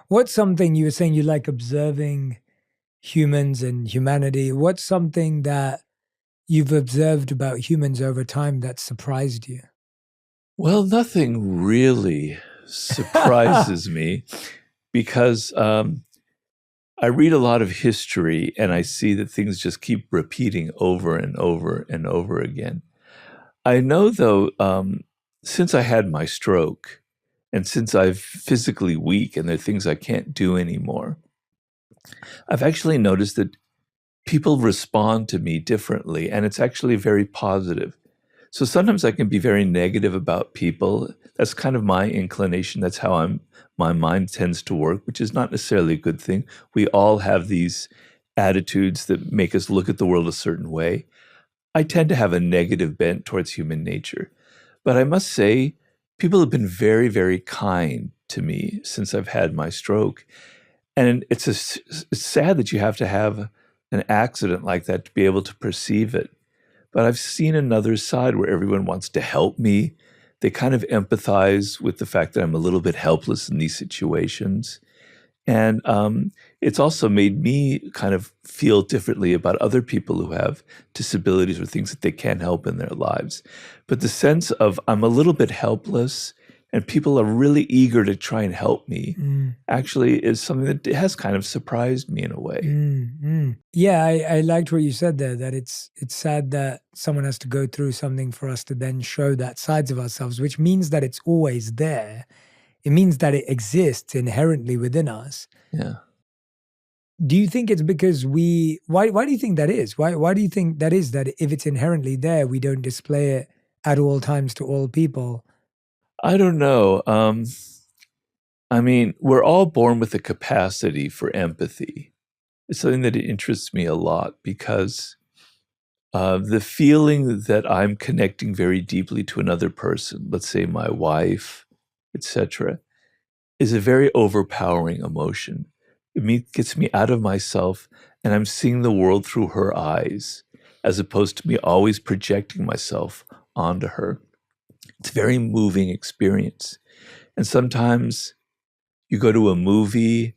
What's something you were saying you like observing humans and humanity? What's something that you've observed about humans over time that surprised you? Well, nothing really surprises me because I read a lot of history and I see that things just keep repeating over and over and over again. I know, though, since I had my stroke and since I'm physically weak and there are things I can't do anymore, I've actually noticed that people respond to me differently, and it's actually very positive. So sometimes I can be very negative about people. That's kind of my inclination. That's how my mind tends to work, which is not necessarily a good thing. We all have these attitudes that make us look at the world a certain way. I tend to have a negative bent towards human nature. But I must say, people have been very, very kind to me since I've had my stroke. And it's sad that you have to have an accident like that to be able to perceive it. But I've seen another side where everyone wants to help me. They kind of empathize with the fact that I'm a little bit helpless in these situations. And it's also made me kind of feel differently about other people who have disabilities or things that they can't help in their lives. But the sense of I'm a little bit helpless and people are really eager to try and help me Mm, actually is something that has kind of surprised me in a way. Yeah, I liked what you said there, that it's sad that someone has to go through something for us to then show that sides of ourselves, which means that it's always there. It means that it exists inherently within us. Yeah. Do you think it's because why do you think that is? Why do you think that is, that if it's inherently there, we don't display it at all times to all people? I don't know. I mean, we're all born with a capacity for empathy. It's something that interests me a lot because the feeling that I'm connecting very deeply to another person, let's say my wife, etc., is a very overpowering emotion. Gets me out of myself, and I'm seeing the world through her eyes, as opposed to me always projecting myself onto her. It's a very moving experience. And sometimes you go to a movie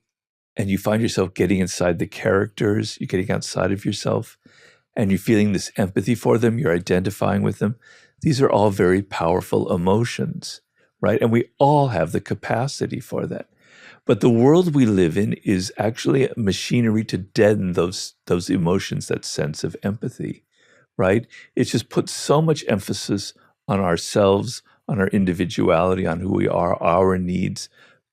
and you find yourself getting inside the characters, you're getting outside of yourself, and you're feeling this empathy for them, you're identifying with them. These are all very powerful emotions, right? And we all have the capacity for that. But the world we live in is actually a machinery to deaden those emotions, that sense of empathy, right? It's just put so much emphasis on ourselves, on our individuality, on who we are, our needs,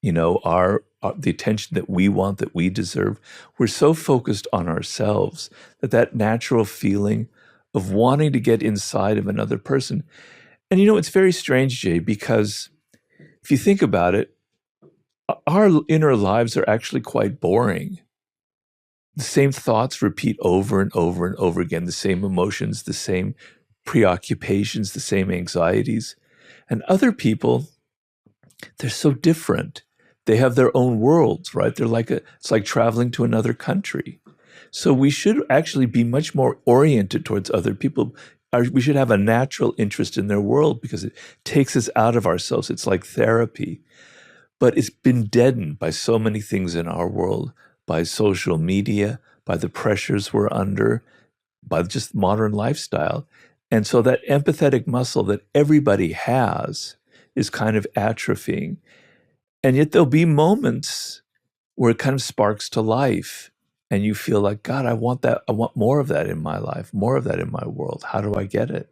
our the attention that we want, that we deserve. We're so focused on ourselves that natural feeling of wanting to get inside of another person. And it's very strange, Jay, because if you think about it, our inner lives are actually quite boring. The same thoughts repeat over and over and over again, the same emotions, the same preoccupations, the same anxieties. And other people, they're so different. They have their own worlds, right? It's like traveling to another country. So we should actually be much more oriented towards other people. We should have a natural interest in their world because it takes us out of ourselves. It's like therapy. But it's been deadened by so many things in our world, by social media, by the pressures we're under, by just modern lifestyle. And so that empathetic muscle that everybody has is kind of atrophying. And yet there'll be moments where it kind of sparks to life and you feel like, God, I want that. I want more of that in my life, more of that in my world. How do I get it?